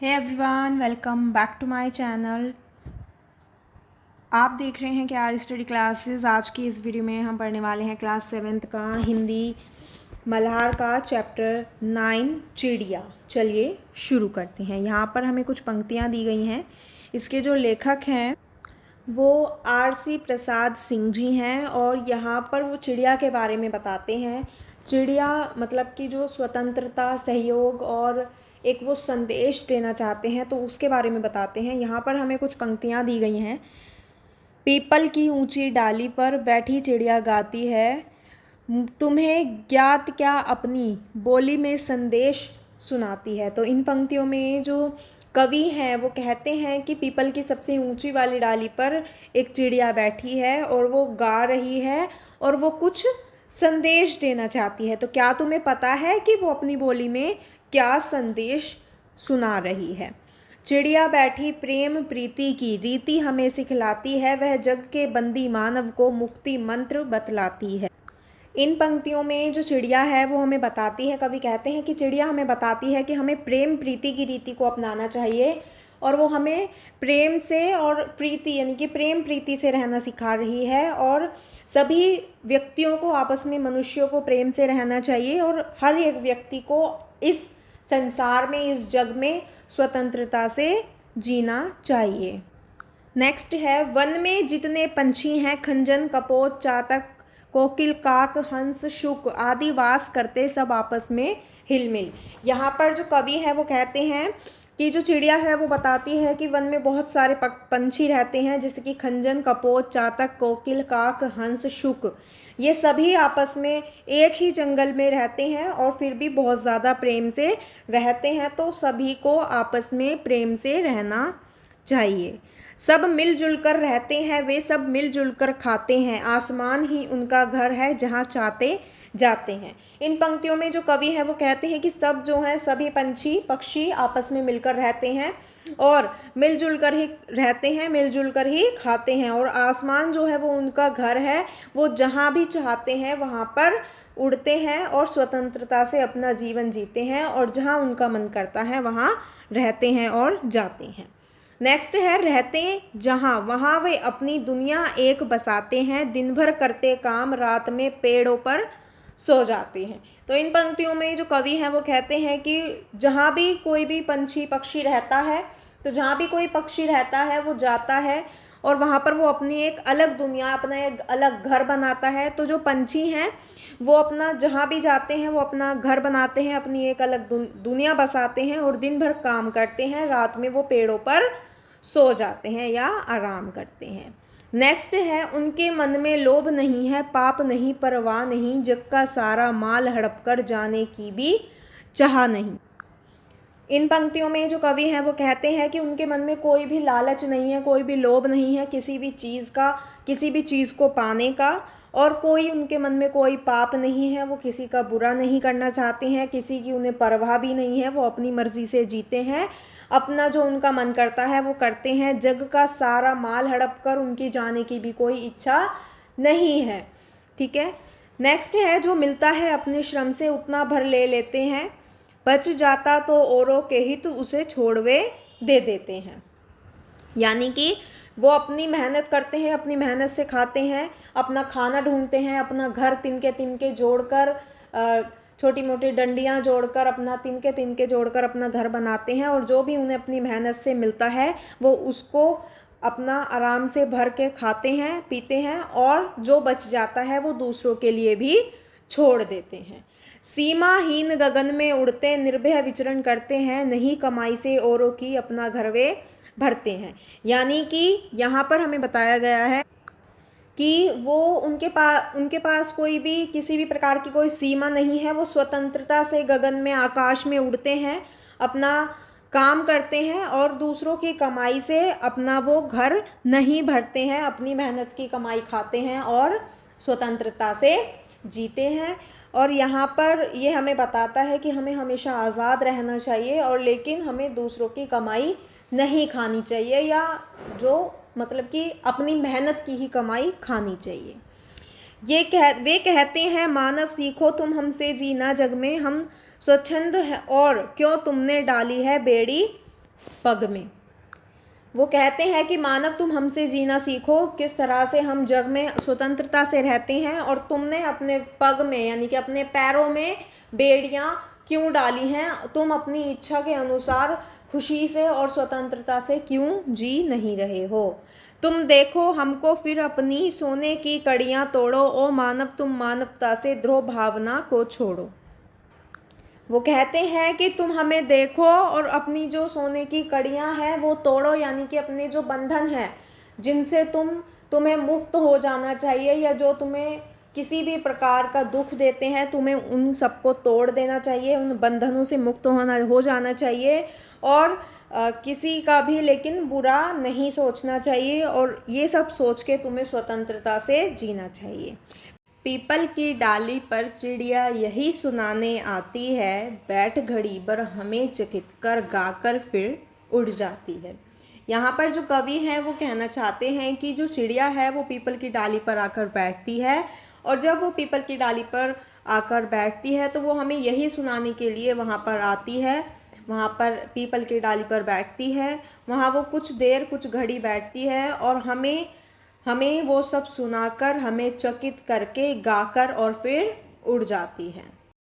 Hey everyone, welcome back to my channel. आप देख रहे हैं कि आर स्टडी क्लासेस। आज की इस वीडियो में हम पढ़ने वाले हैं क्लास 7th का हिंदी मल्हार का चैप्टर 9 चिड़िया। चलिए शुरू करते हैं। यहाँ पर हमें कुछ पंक्तियाँ दी गई हैं। इसके जो लेखक हैं वो R.C. प्रसाद सिंह जी हैं और यहाँ पर वो चिड़िया के बारे में बताते हैं। चिड़िया मतलब कि जो स्वतंत्रता, सहयोग और एक वो संदेश देना चाहते हैं, तो उसके बारे में बताते हैं। यहाँ पर हमें कुछ पंक्तियाँ दी गई हैं। पीपल की ऊंची डाली पर बैठी चिड़िया गाती है, तुम्हें ज्ञात क्या अपनी बोली में संदेश सुनाती है। तो इन पंक्तियों में जो कवि हैं वो कहते हैं कि पीपल की सबसे ऊंची वाली डाली पर एक चिड़िया बैठी है और वो गा रही है और वो कुछ संदेश देना चाहती है। तो क्या तुम्हें पता है कि वो अपनी बोली में क्या संदेश सुना रही है? चिड़िया बैठी प्रेम प्रीति की रीति हमें सिखलाती है, वह जग के बंदी मानव को मुक्ति मंत्र बतलाती है। इन पंक्तियों में जो चिड़िया है वो हमें बताती है, कवि कहते हैं कि चिड़िया हमें बताती है कि हमें प्रेम प्रीति की रीति को अपनाना चाहिए और वो हमें प्रेम से और प्रीति यानी कि प्रेम प्रीति से रहना सिखा रही है और सभी व्यक्तियों को, आपस में मनुष्यों को प्रेम से रहना चाहिए और हर एक व्यक्ति को इस संसार में, इस जग में स्वतंत्रता से जीना चाहिए। नेक्स्ट है, वन में जितने पंछी हैं, खंजन कपोत चातक कोकिल काक हंस शुक आदि वास करते सब आपस में हिलमिल। यहाँ पर जो कवि है वो कहते हैं कि जो चिड़िया है वो बताती है कि वन में बहुत सारे पंछी रहते हैं, जैसे कि खंजन कपोत चातक कोकिल काक हंस शुक। ये सभी आपस में एक ही जंगल में रहते हैं और फिर भी बहुत ज़्यादा प्रेम से रहते हैं। तो सभी को आपस में प्रेम से रहना चाहिए। सब मिलजुल कर रहते हैं, वे सब मिलजुल कर खाते हैं, आसमान ही उनका घर है जहाँ चाहते जाते हैं। इन पंक्तियों में जो कवि है वो कहते हैं कि सब जो हैं, सभी पंछी पक्षी आपस में मिलकर रहते हैं और मिलजुल कर ही रहते हैं, मिलजुल कर ही खाते हैं और आसमान जो है वो उनका घर है। वो जहाँ भी चाहते हैं वहाँ पर उड़ते हैं और स्वतंत्रता से अपना जीवन जीते हैं और जहाँ उनका मन करता है वहाँ रहते हैं और जाते हैं। नेक्स्ट है, रहते जहाँ वहाँ वे अपनी दुनिया एक बसाते हैं, दिन भर करते काम रात में पेड़ों पर सो जाते हैं। तो इन पंक्तियों में जो कवि हैं वो कहते हैं कि जहाँ भी कोई भी पंछी पक्षी रहता है, तो जहाँ भी कोई पक्षी रहता है वो जाता है और वहाँ पर वो अपनी एक अलग दुनिया, अपना एक अलग घर बनाता है। तो जो पंछी हैं वो अपना जहाँ भी जाते हैं वो अपना घर बनाते हैं, अपनी एक अलग दुनिया बसाते हैं और दिन भर काम करते हैं, रात में वो पेड़ों पर सो जाते हैं या आराम करते हैं। नेक्स्ट है, उनके मन में लोभ नहीं है, पाप नहीं, परवाह नहीं, जग का सारा माल हड़प कर जाने की भी चाह नहीं। इन पंक्तियों में जो कवि हैं वो कहते हैं कि उनके मन में कोई भी लालच नहीं है, कोई भी लोभ नहीं है किसी भी चीज़ का, किसी भी चीज़ को पाने का, और कोई उनके मन में कोई पाप नहीं है, वो किसी का बुरा नहीं करना चाहते हैं, किसी की उन्हें परवाह भी नहीं है, वो अपनी मर्ज़ी से जीते हैं, अपना जो उनका मन करता है वो करते हैं। जग का सारा माल हड़प कर उनकी जाने की भी कोई इच्छा नहीं है। ठीक है। नेक्स्ट है, जो मिलता है अपने श्रम से उतना भर ले लेते हैं, बच जाता तो औरों के हित उसे छोड़वे दे देते हैं। यानी कि वो अपनी मेहनत करते हैं, अपनी मेहनत से खाते हैं, अपना खाना ढूंढते हैं, अपना घर तिनके तिनके जोड़कर, छोटी मोटी डंडियाँ जोड़कर, अपना तिनके तिनके जोड़कर अपना घर बनाते हैं और जो भी उन्हें अपनी मेहनत से मिलता है वो उसको अपना आराम से भर के खाते हैं, पीते हैं और जो बच जाता है वो दूसरों के लिए भी छोड़ देते हैं। सीमाहीन गगन में उड़ते निर्भय विचरण करते हैं, नहीं कमाई से औरों की अपना घर वे भरते हैं। यानी कि यहाँ पर हमें बताया गया है कि वो उनके पास कोई भी किसी भी प्रकार की कोई सीमा नहीं है, वो स्वतंत्रता से गगन में आकाश में उड़ते हैं, अपना काम करते हैं और दूसरों की कमाई से अपना वो घर नहीं भरते हैं, अपनी मेहनत की कमाई खाते हैं और स्वतंत्रता से जीते हैं। और यहाँ पर ये हमें बताता है कि हमें हमेशा आज़ाद रहना चाहिए और लेकिन हमें दूसरों की कमाई नहीं खानी चाहिए, या जो मतलब कि अपनी मेहनत की ही कमाई खानी चाहिए। वे कहते हैं, मानव सीखो तुम हमसे जीना जग में, हम स्वच्छंद हैं और क्यों तुमने डाली है बेड़ी पग में। वो कहते हैं कि मानव तुम हमसे जीना सीखो, किस तरह से हम जग में स्वतंत्रता से रहते हैं, और तुमने अपने पग में यानी कि अपने पैरों में बेड़ियां क्यों डाली हैं, तुम अपनी इच्छा के अनुसार खुशी से और स्वतंत्रता से क्यों जी नहीं रहे हो। तुम देखो हमको फिर अपनी सोने की कड़ियां तोड़ो, ओ मानव तुम मानवता से द्रोह भावना को छोड़ो। वो कहते हैं कि तुम हमें देखो और अपनी जो सोने की कड़ियां हैं वो तोड़ो, यानी कि अपने जो बंधन हैं जिनसे तुम्हें मुक्त हो जाना चाहिए, या जो तुम्हें किसी भी प्रकार का दुख देते हैं तुम्हें उन सबको तोड़ देना चाहिए, उन बंधनों से मुक्त हो जाना चाहिए, और किसी का भी लेकिन बुरा नहीं सोचना चाहिए, और ये सब सोच के तुम्हें स्वतंत्रता से जीना चाहिए। पीपल की डाली पर चिड़िया यही सुनाने आती है, बैठ घड़ी भर हमें चकित कर गाकर फिर उड़ जाती है। यहाँ पर जो कवि हैं वो कहना चाहते हैं कि जो चिड़िया है वो पीपल की डाली पर आकर बैठती है, और जब वो पीपल की डाली पर आकर बैठती है तो वो हमें यही सुनाने के लिए वहाँ पर आती है, वहाँ पर पीपल की डाली पर बैठती है, वहाँ वो कुछ देर कुछ घड़ी बैठती है और हमें वो सब सुनाकर हमें चकित करके गाकर और फिर उड़ जाती है।